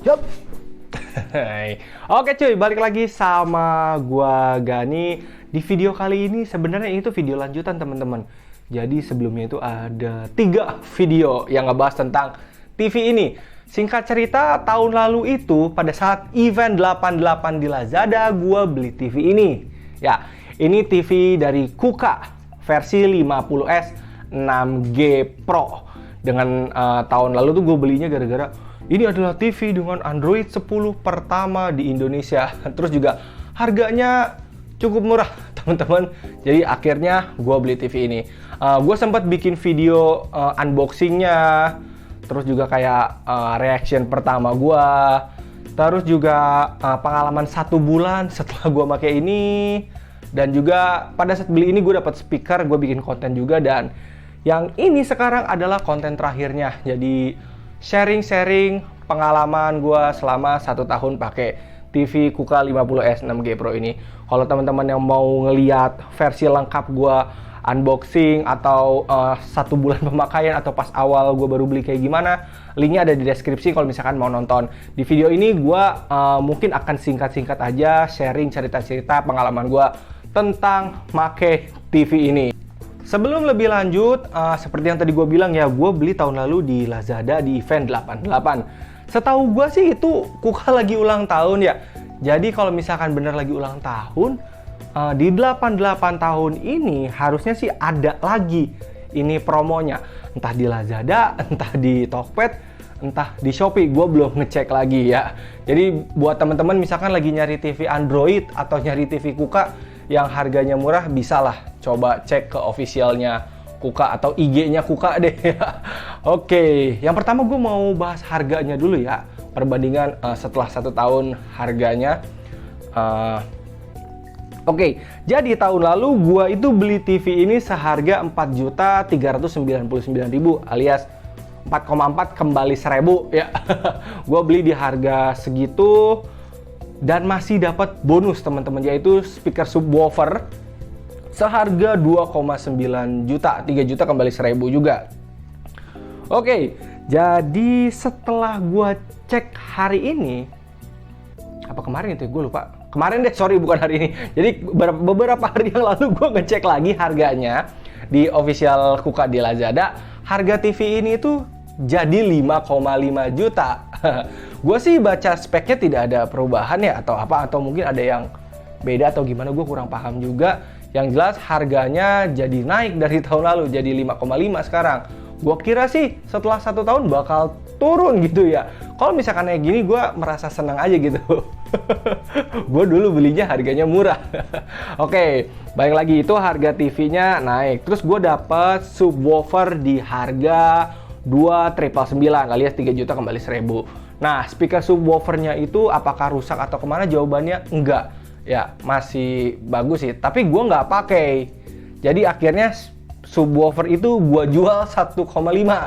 Yup. Hai. Oke cuy, balik lagi sama gua Gani. Di video kali ini sebenarnya itu video lanjutan teman-teman. Jadi sebelumnya itu ada 3 video yang ngebahas tentang TV ini. Singkat cerita, tahun lalu itu pada saat event 88 di Lazada, gua beli TV ini. Ya, ini TV dari Kuka versi 50S 6G Pro. Dengan tahun lalu tuh gue belinya gara-gara ini adalah TV dengan Android 10 pertama di Indonesia. Terus juga harganya cukup murah, teman-teman. Jadi akhirnya gue beli TV ini. Gue sempat bikin video unboxingnya, terus juga kayak reaction pertama gue, terus juga pengalaman 1 bulan setelah gue pakai ini, dan juga pada saat beli ini gue dapat speaker, gue bikin konten juga, dan yang ini sekarang adalah konten terakhirnya. Jadi sharing-sharing pengalaman gue selama 1 tahun pakai TV Kuka 50S 6G Pro ini. Kalau teman-teman yang mau ngeliat versi lengkap gue unboxing atau 1 bulan pemakaian atau pas awal gue baru beli kayak gimana, linknya ada di deskripsi kalau misalkan mau nonton. Di video ini gue mungkin akan singkat-singkat aja sharing cerita-cerita pengalaman gue tentang make TV ini. Sebelum lebih lanjut, seperti yang tadi gue bilang ya, gue beli tahun lalu di Lazada di event 88. Setahu gue sih itu Kuka lagi ulang tahun ya. Jadi kalau misalkan bener lagi ulang tahun, di 88 tahun ini harusnya sih ada lagi ini promonya. Entah di Lazada, entah di Tokped, entah di Shopee. Gue belum ngecek lagi ya. Jadi buat teman-teman misalkan lagi nyari TV Android atau nyari TV Kuka yang harganya murah, bisalah coba cek ke officialnya Kuka atau IG-nya Kuka deh ya. Oke, yang pertama gue mau bahas harganya dulu ya, perbandingan setelah 1 tahun harganya. Oke, jadi tahun lalu gue itu beli TV ini seharga 4.399.000 alias 4,4 kembali 1.000 ya. Gue beli di harga segitu dan masih dapat bonus teman-teman, yaitu speaker subwoofer seharga 2,9 juta, 3 juta kembali 1.000 juga. Oke, jadi setelah gua cek hari ini, apa kemarin itu? Gue lupa. Kemarin deh, sorry bukan hari ini. Jadi beberapa hari yang lalu gua ngecek lagi harganya di official Kuka di Lazada. Harga TV ini itu jadi 5,5 juta. Gue sih baca speknya tidak ada perubahan ya atau apa, atau mungkin ada yang beda atau gimana, gue kurang paham juga. Yang jelas harganya jadi naik dari tahun lalu, jadi 5,5 sekarang. Gue kira sih setelah 1 tahun bakal turun gitu ya. Kalau misalkan kayak gini gue merasa senang aja gitu. Gue dulu belinya harganya murah. Oke, balik lagi, itu harga TV-nya naik. Terus gue dapet subwoofer di harga 2.999 alias 3 juta kembali 1.000. Nah, speaker subwoofernya itu apakah rusak atau kemana? Jawabannya enggak. Ya, masih bagus sih. Tapi gue nggak pakai. Jadi akhirnya subwoofer itu gue jual 1,5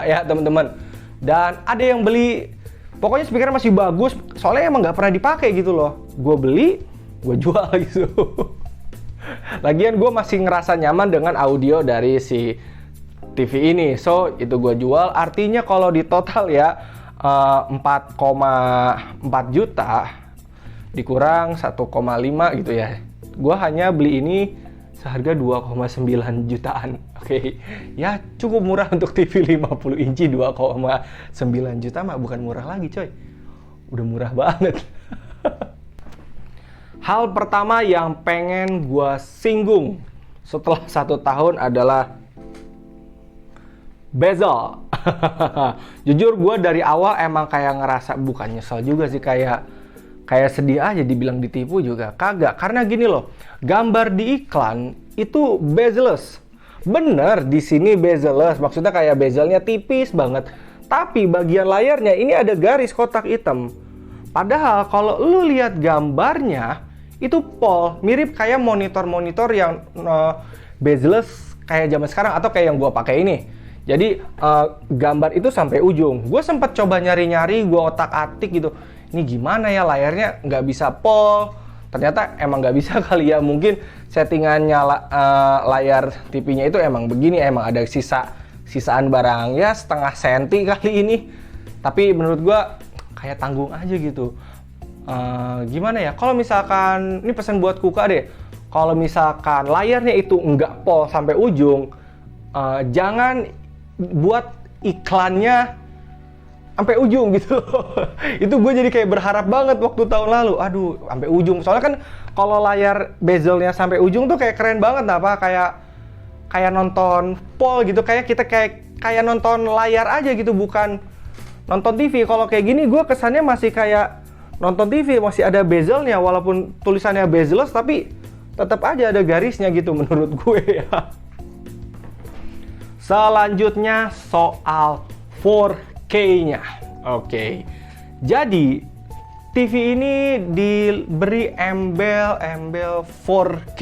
ya teman-teman. Dan ada yang beli. Pokoknya speaker masih bagus. Soalnya emang nggak pernah dipakai gitu loh. Gue beli, gue jual gitu. Lagian gue masih ngerasa nyaman dengan audio dari si TV ini. So, itu gue jual. Artinya kalau di total ya 4,4 juta dikurang 1,5 gitu ya. Gue hanya beli ini seharga 2,9 jutaan. Oke. Ya cukup murah untuk TV 50 inci 2,9 juta mah bukan murah lagi coy. Udah murah banget. Hal pertama yang pengen gue singgung setelah 1 tahun adalah bezel. Jujur gue dari awal emang kayak ngerasa, bukan nyesel juga sih, kayak sedih aja dibilang ditipu juga kagak. Karena gini loh, gambar di iklan itu bezel-less. Bener, di sini bezel-less, maksudnya kayak bezelnya tipis banget. Tapi bagian layarnya ini ada garis kotak hitam. Padahal kalau lu lihat gambarnya itu pol, mirip kayak monitor-monitor yang bezel-less kayak zaman sekarang atau kayak yang gua pakai ini. Jadi gambar itu sampai ujung. Gue sempat coba nyari-nyari, gue otak-atik gitu. Ini gimana ya layarnya nggak bisa pol. Ternyata emang nggak bisa kali ya. Mungkin settingannya layar TV-nya itu emang begini. Emang ada sisaan barang ya setengah senti kali ini. Tapi menurut gue kayak tanggung aja gitu. Gimana ya, kalau misalkan, ini pesan buat Kuka deh, kalau misalkan layarnya itu nggak pol sampai ujung, jangan buat iklannya sampai ujung gitu. Itu gue jadi kayak berharap banget waktu tahun lalu, aduh sampai ujung, soalnya kan kalau layar bezelnya sampai ujung tuh kayak keren banget, apa kayak nonton pol gitu, kayak kita kayak nonton layar aja gitu, bukan nonton TV. Kalau kayak gini gue kesannya masih kayak nonton TV, masih ada bezelnya, walaupun tulisannya bezel tapi tetap aja ada garisnya gitu menurut gue ya. Selanjutnya soal 4K-nya. Oke. Jadi TV ini diberi embel 4K.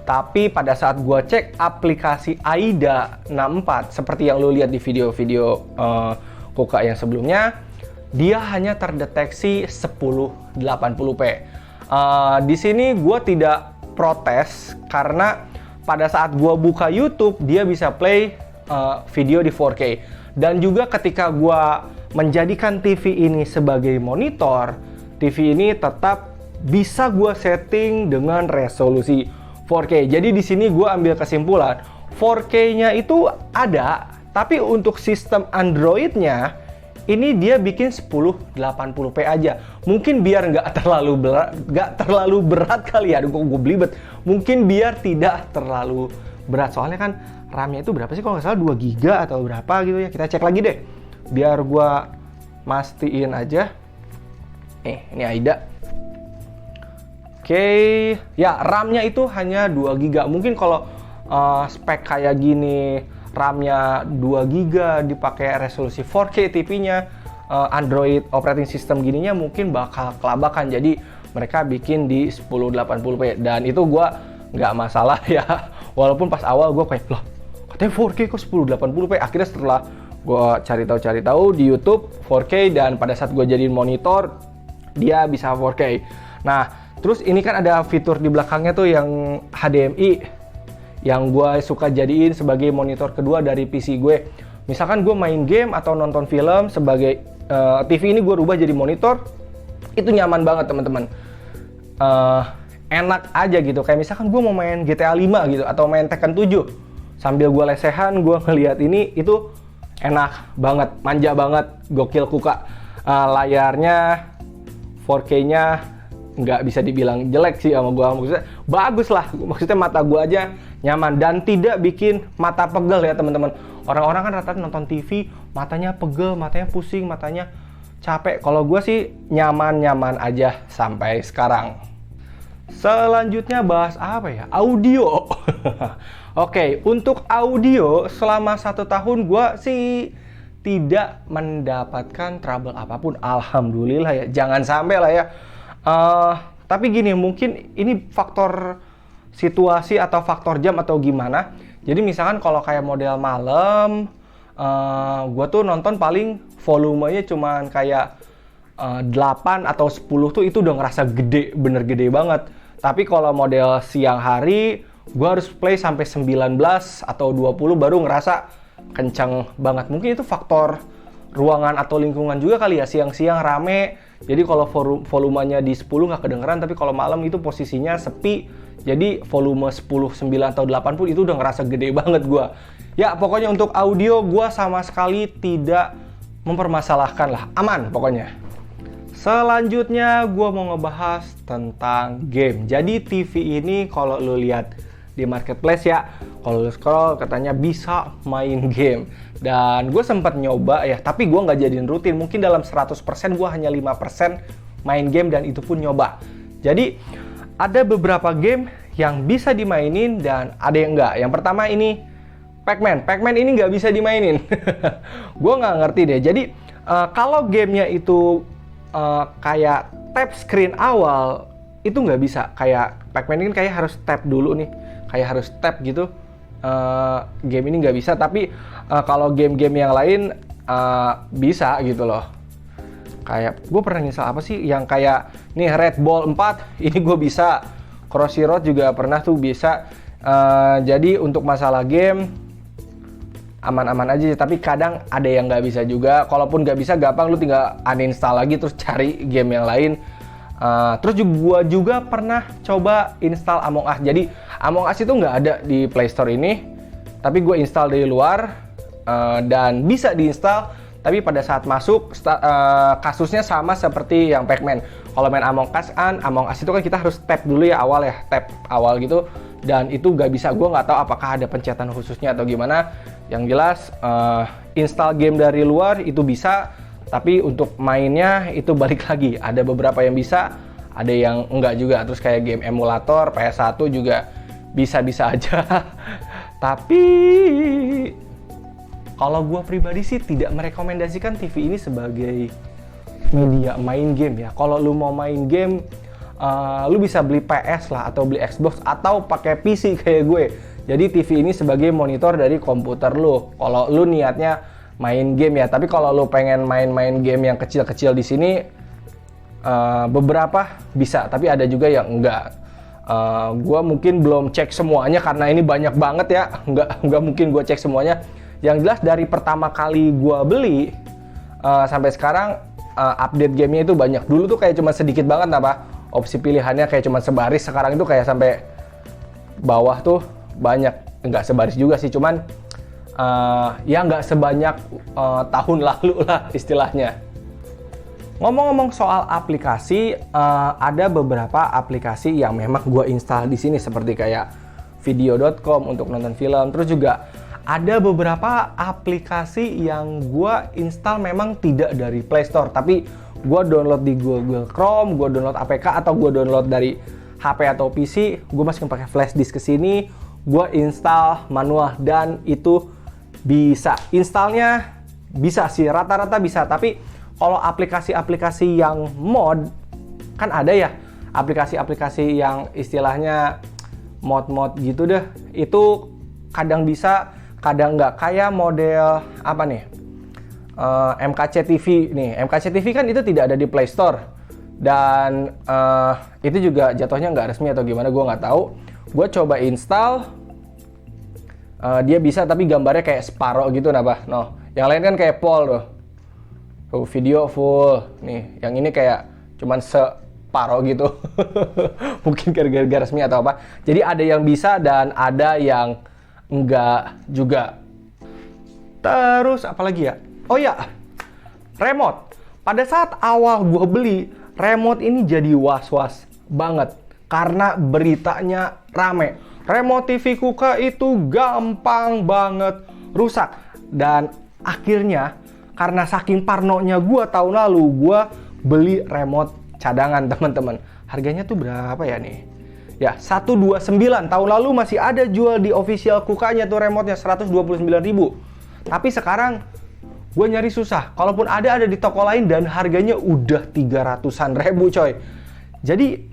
Tapi pada saat gua cek aplikasi AIDA 64 seperti yang lo lihat di video-video Kuka yang sebelumnya, dia hanya terdeteksi 1080p. Di sini gue tidak protes karena pada saat gue buka YouTube dia bisa play video di 4K. Dan juga ketika gue menjadikan TV ini sebagai monitor, TV ini tetap bisa gue setting dengan resolusi 4K. Jadi di sini gue ambil kesimpulan 4K-nya itu ada, tapi untuk sistem Android-nya ini dia bikin 1080p aja. Mungkin biar nggak terlalu berat kali ya. Aduh, gue belibet. Mungkin biar tidak terlalu berat. Soalnya kan RAM-nya itu berapa sih? Kalau nggak salah 2 GB atau berapa gitu ya. Kita cek lagi deh. Biar gue mastiin aja. Ini AIDA. Oke. Ya, RAM-nya itu hanya 2 GB. Mungkin kalau spek kayak gini, RAM-nya 2 GB dipakai resolusi 4K TV-nya, Android operating system gininya mungkin bakal kelabakan. Jadi mereka bikin di 1080p dan itu gua nggak masalah ya. Walaupun pas awal gua kayak, loh katanya 4K kok 1080p. Akhirnya setelah gua cari tahu di YouTube 4K, dan pada saat gua jadiin monitor dia bisa 4K. Nah, terus ini kan ada fitur di belakangnya tuh yang HDMI, yang gue suka jadiin sebagai monitor kedua dari PC gue. Misalkan gue main game atau nonton film, sebagai TV ini gue rubah jadi monitor, itu nyaman banget teman-teman. Enak aja gitu, kayak misalkan gue mau main GTA 5 gitu, atau main Tekken 7, sambil gue lesehan, gue ngeliat ini, itu enak banget, manja banget, gokil Kuka. Layarnya 4K-nya nggak bisa dibilang jelek sih sama gue, maksudnya bagus lah, maksudnya mata gue aja nyaman dan tidak bikin mata pegel ya teman-teman. Orang-orang kan rata-rata nonton TV matanya pegel, matanya pusing, matanya capek. Kalau gue sih nyaman-nyaman aja sampai sekarang. Selanjutnya bahas apa ya? Audio. Oke, untuk audio selama 1 tahun gue sih tidak mendapatkan trouble apapun, alhamdulillah ya. Jangan sampai lah ya. Tapi gini, mungkin ini faktor situasi atau faktor jam atau gimana. Jadi misalkan kalau kayak model malam, gue tuh nonton paling volumenya cuman kayak 8 atau 10 tuh itu udah ngerasa gede, bener gede banget. Tapi kalau model siang hari, gue harus play sampai 19 atau 20 baru ngerasa kencang banget. Mungkin itu faktor ruangan atau lingkungan juga kali ya, siang-siang rame. Jadi kalau volumenya di 10 nggak kedengeran, tapi kalau malam itu posisinya sepi, jadi volume 10, 9, atau 8 pun itu udah ngerasa gede banget gua. Ya pokoknya untuk audio gua sama sekali tidak mempermasalahkan lah, aman pokoknya. Selanjutnya gua mau ngebahas tentang game. Jadi TV ini kalau lu lihat di marketplace ya, kalau lu scroll katanya bisa main game. Dan gue sempat nyoba ya, tapi gue nggak jadiin rutin. Mungkin dalam 100% gue hanya 5% main game, dan itu pun nyoba. Jadi ada beberapa game yang bisa dimainin dan ada yang enggak. Yang pertama ini Pac-Man. Pac-Man ini nggak bisa dimainin. Gue nggak ngerti deh. Jadi kalau gamenya itu kayak tap screen awal, itu nggak bisa. Kayak Pac-Man ini kayak harus tap dulu nih. Kayak harus tap gitu. Game ini nggak bisa, tapi kalau game-game yang lain bisa gitu loh. Kayak gue pernah nyesal apa sih yang kayak nih Red Ball 4 ini gue bisa, Crossy Road juga pernah tuh bisa. Jadi untuk masalah game aman-aman aja. Tapi kadang ada yang nggak bisa juga. Kalaupun nggak bisa, gampang, lu tinggal uninstall lagi terus cari game yang lain. Terus gua juga pernah coba install Among Us. Jadi Among Us itu nggak ada di Play Store ini, tapi gue install dari luar dan bisa diinstal. Tapi pada saat masuk kasusnya sama seperti yang Pac-Man. Kalau main Among Us itu kan kita harus tap dulu ya awal ya, tap awal gitu. Dan itu nggak bisa, gue nggak tahu apakah ada pencetan khususnya atau gimana. Yang jelas install game dari luar itu bisa. Tapi untuk mainnya itu balik lagi, ada beberapa yang bisa, ada yang enggak juga. Terus kayak game emulator PS1 juga bisa-bisa aja. Tapi kalau gue pribadi sih tidak merekomendasikan TV ini sebagai media main game ya. Kalau lu mau main game, lu bisa beli PS lah atau beli Xbox atau pakai PC kayak gue. Jadi TV ini sebagai monitor dari komputer lu. Kalau lu niatnya main game ya, tapi kalau lo pengen main-main game yang kecil-kecil di sini, beberapa bisa, tapi ada juga yang enggak. Gua mungkin belum cek semuanya karena ini banyak banget ya, enggak mungkin gua cek semuanya. Yang jelas dari pertama kali gua beli sampai sekarang update gamenya itu banyak. Dulu tuh kayak cuma sedikit banget opsi pilihannya kayak cuma sebaris, sekarang itu kayak sampai bawah tuh banyak. Enggak sebaris juga sih, cuman ya nggak sebanyak tahun lalu lah istilahnya. Ngomong-ngomong soal aplikasi, ada beberapa aplikasi yang memang gue install di sini seperti kayak video.com untuk nonton film. Terus juga ada beberapa aplikasi yang gue install memang tidak dari Play Store, tapi gue download di Google Chrome, gue download APK atau gue download dari HP atau PC. Gue masukin pakai flash disk ke sini, gue install manual dan itu bisa. Installnya bisa sih, rata-rata bisa. Tapi kalau aplikasi-aplikasi yang mod, kan ada ya aplikasi-aplikasi yang istilahnya mod-mod gitu deh. Itu kadang bisa, kadang nggak. Kayak model apa nih, MKC TV nih. MKC TV kan itu tidak ada di Play Store. Dan itu juga jatuhnya nggak resmi atau gimana, gue nggak tahu. Gue coba install, dia bisa tapi gambarnya kayak separoh gitu noh. Yang lain kan kayak pol tuh, video full nih. Yang ini kayak cuman separoh gitu. Mungkin gara-gara resmi atau apa. Jadi ada yang bisa dan ada yang enggak juga. Terus apa lagi ya? Oh ya, remote. Pada saat awal gue beli remote ini jadi was-was banget karena beritanya rame. Remote TV Kuka itu gampang banget rusak. Dan akhirnya karena saking parnonya gue tahun lalu, gue beli remote cadangan teman-teman. Harganya tuh berapa ya nih? Ya 129. Tahun lalu masih ada jual di official Kukanya tuh remote-nya 129.000. Tapi sekarang gue nyari susah. Kalaupun ada di toko lain dan harganya udah 300-an ribu coy. Jadi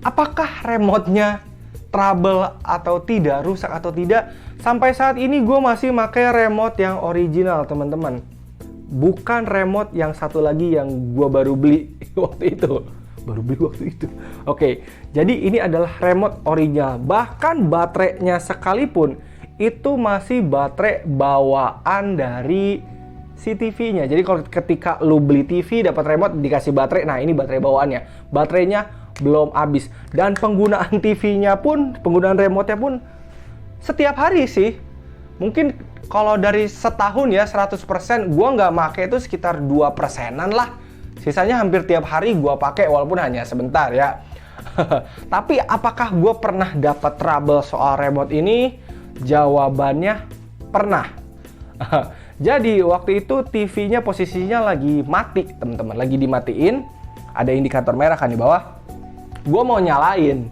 apakah remote-nya trouble atau tidak, rusak atau tidak? Sampai saat ini gue masih pakai remote yang original teman-teman, bukan remote yang satu lagi yang gue baru beli waktu itu. Oke, jadi ini adalah remote original. Bahkan baterainya sekalipun itu masih baterai bawaan dari si TV-nya. Jadi kalau ketika lu beli TV dapat remote dikasih baterai, nah ini baterai bawaannya. Baterainya belum habis. Dan penggunaan TV-nya pun, penggunaan remote-nya pun setiap hari sih. Mungkin kalau dari setahun ya 100%, gua nggak make itu sekitar 2%-an lah. Sisanya hampir tiap hari gua pakai walaupun hanya sebentar ya. Tapi apakah gua pernah dapat trouble soal remote ini? Jawabannya pernah. Jadi waktu itu TV-nya posisinya lagi mati teman-teman, lagi dimatiin. Ada indikator merah kan di bawah. Gue mau nyalain,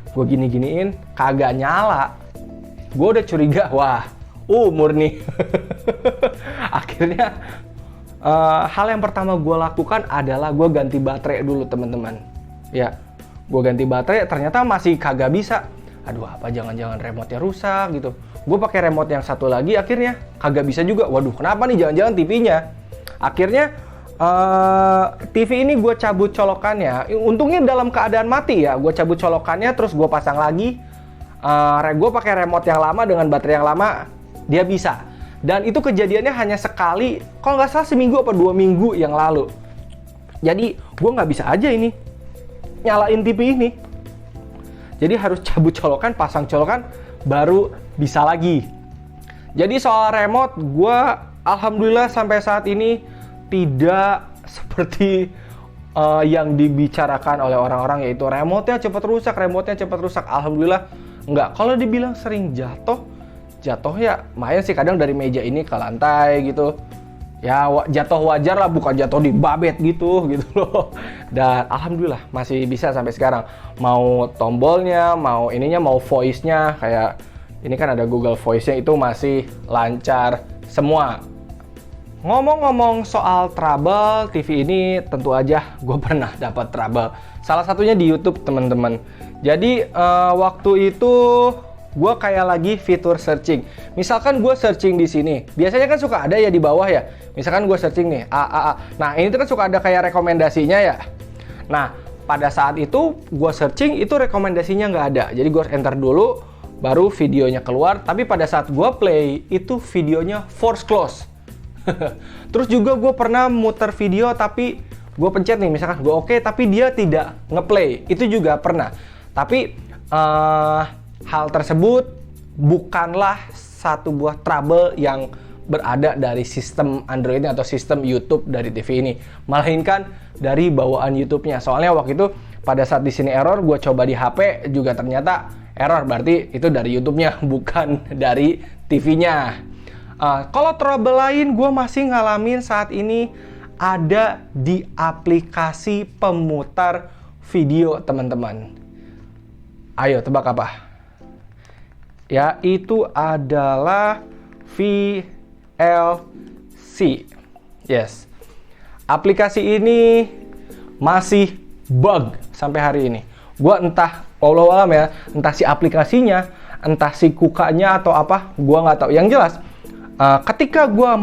gue gini-giniin, kagak nyala. Gue udah curiga, wah, murni. Akhirnya, hal yang pertama gue lakukan adalah gue ganti baterai dulu teman-teman. Ya, gue ganti baterai, ternyata masih kagak bisa. Aduh, apa jangan-jangan remote-nya rusak gitu. Gue pakai remote yang satu lagi, akhirnya kagak bisa juga. Waduh, kenapa nih jangan-jangan TV-nya? Akhirnya TV ini gue cabut colokannya. Untungnya dalam keadaan mati ya. Gue cabut colokannya terus gue pasang lagi. Gue pakai remote yang lama dengan baterai yang lama, dia bisa. Dan itu kejadiannya hanya sekali, kalau nggak salah seminggu apa 2 minggu yang lalu. Jadi gue nggak bisa aja ini nyalain TV ini. Jadi harus cabut colokan, pasang colokan, baru bisa lagi. Jadi soal remote, gue alhamdulillah sampai saat ini tidak seperti yang dibicarakan oleh orang-orang, yaitu remote-nya cepat rusak. Alhamdulillah enggak. Kalau dibilang sering jatuh ya lumayan sih, kadang dari meja ini ke lantai gitu. Ya jatuh wajar lah, bukan jatuh di babet gitu loh. Dan alhamdulillah masih bisa sampai sekarang. Mau tombolnya, mau ininya, mau voice-nya, kayak ini kan ada Google Voice-nya, itu masih lancar semua. Ngomong-ngomong soal trouble, TV ini tentu aja gue pernah dapat trouble. Salah satunya di YouTube, teman-teman. Jadi waktu itu gue kayak lagi fitur searching. Misalkan gue searching di sini, biasanya kan suka ada ya di bawah ya. Misalkan gue searching nih, A. Nah ini tuh kan suka ada kayak rekomendasinya ya. Nah pada saat itu gue searching, itu rekomendasinya nggak ada. Jadi gue enter dulu, baru videonya keluar. Tapi pada saat gue play, itu videonya force close. Terus juga gue pernah muter video, tapi gue pencet nih, misalkan gue oke, tapi dia tidak ngeplay. Itu juga pernah. Tapi hal tersebut bukanlah satu buah trouble yang berada dari sistem Android atau sistem YouTube dari TV ini, melainkan dari bawaan YouTube-nya. Soalnya waktu itu pada saat di sini error, gue coba di HP juga ternyata error, berarti itu dari YouTube-nya bukan dari TV-nya. Kalau trouble lain gue masih ngalamin saat ini ada di aplikasi pemutar video, teman-teman. Ayo tebak apa? Ya, itu adalah VLC. Yes. Aplikasi ini masih bug sampai hari ini. Gua entah, wallahualam ya, entah si aplikasinya, entah si kukanya atau apa, gua nggak tahu. Yang jelas, ketika gua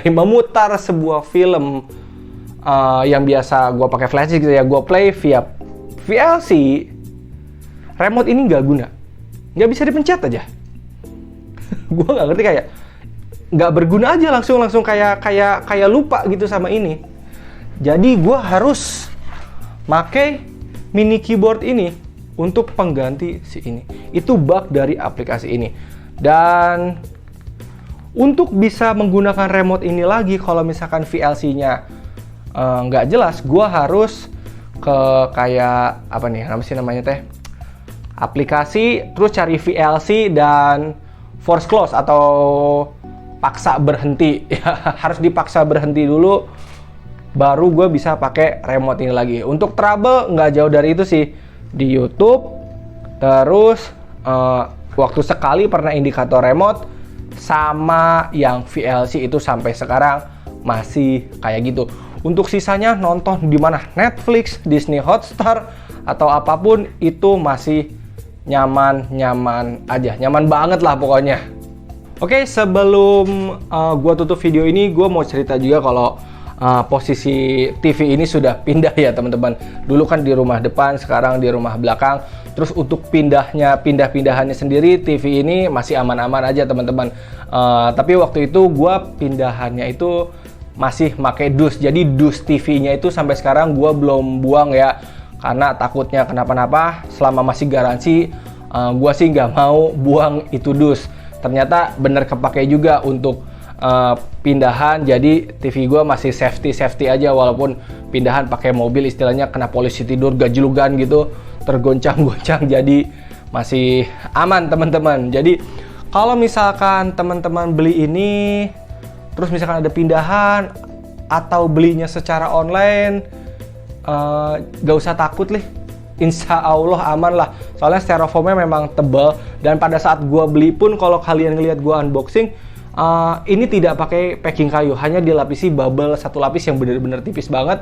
memutar sebuah film yang biasa gua pakai flash gitu ya, gua play via VLC, remote ini nggak guna. Nggak bisa dipencet aja. Gue nggak ngerti, kayak nggak berguna aja, langsung kayak lupa gitu sama ini. Jadi gue harus pakai mini keyboard ini untuk pengganti si ini. Itu bug dari aplikasi ini. Dan untuk bisa menggunakan remote ini lagi, kalau misalkan VLC-nya nggak jelas, gue harus ke kayak apa nih namanya teh, aplikasi, terus cari VLC dan force close atau paksa berhenti. Harus dipaksa berhenti dulu, baru gue bisa pakai remote ini lagi. Untuk trouble nggak jauh dari itu sih, di YouTube. Terus waktu sekali pernah indikator remote, sama yang VLC itu sampai sekarang masih kayak gitu. Untuk sisanya nonton di mana, Netflix, Disney Hotstar atau apapun, itu masih nyaman aja, nyaman banget lah pokoknya. Oke, sebelum gue tutup video ini, gue mau cerita juga kalau posisi TV ini sudah pindah ya teman-teman. Dulu kan di rumah depan, sekarang di rumah belakang. Terus untuk pindahannya sendiri, TV ini masih aman-aman aja teman-teman. Tapi waktu itu gue pindahannya itu masih pakai dus. Jadi dus TV-nya itu sampai sekarang gue belum buang ya, karena takutnya kenapa-napa. Selama masih garansi, gue sih nggak mau buang itu dus. Ternyata bener kepake juga untuk pindahan, jadi TV gue masih safety aja, walaupun pindahan pakai mobil, istilahnya kena polisi tidur gajlugan gitu, tergoncang-goncang, jadi masih aman teman-teman. Jadi kalau misalkan teman-teman beli ini, terus misalkan ada pindahan atau belinya secara online, gak usah takut nih, insya Allah aman lah. Soalnya styrofoamnya memang tebal, dan pada saat gua beli pun, kalau kalian ngelihat gua unboxing, ini tidak pakai packing kayu, hanya dilapisi bubble satu lapis yang benar-benar tipis banget.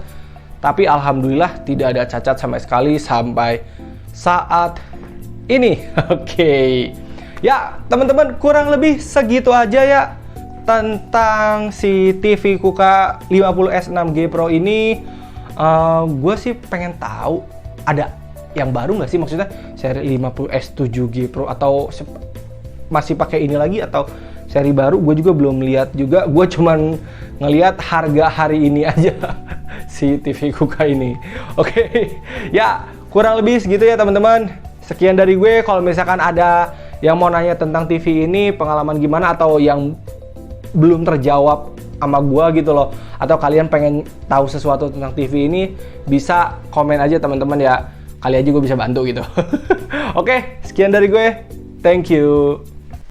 Tapi alhamdulillah tidak ada cacat sama sekali sampai saat ini. Oke. Ya teman-teman, kurang lebih segitu aja ya tentang si TV Kuka 50S 6G Pro ini. Gue sih pengen tahu ada yang baru nggak sih, maksudnya seri 50S 7G Pro, atau masih pakai ini lagi, atau seri baru gue juga belum lihat juga. Gue cuman ngelihat harga hari ini aja si TV Kuka ini. Oke, ya kurang lebih segitu ya teman-teman. Sekian dari gue. Kalau misalkan ada yang mau nanya tentang TV ini, pengalaman gimana, atau yang belum terjawab sama gue gitu loh, atau kalian pengen tahu sesuatu tentang TV ini, bisa komen aja teman-teman ya. Kali aja gue bisa bantu gitu. Oke, sekian dari gue. Thank you.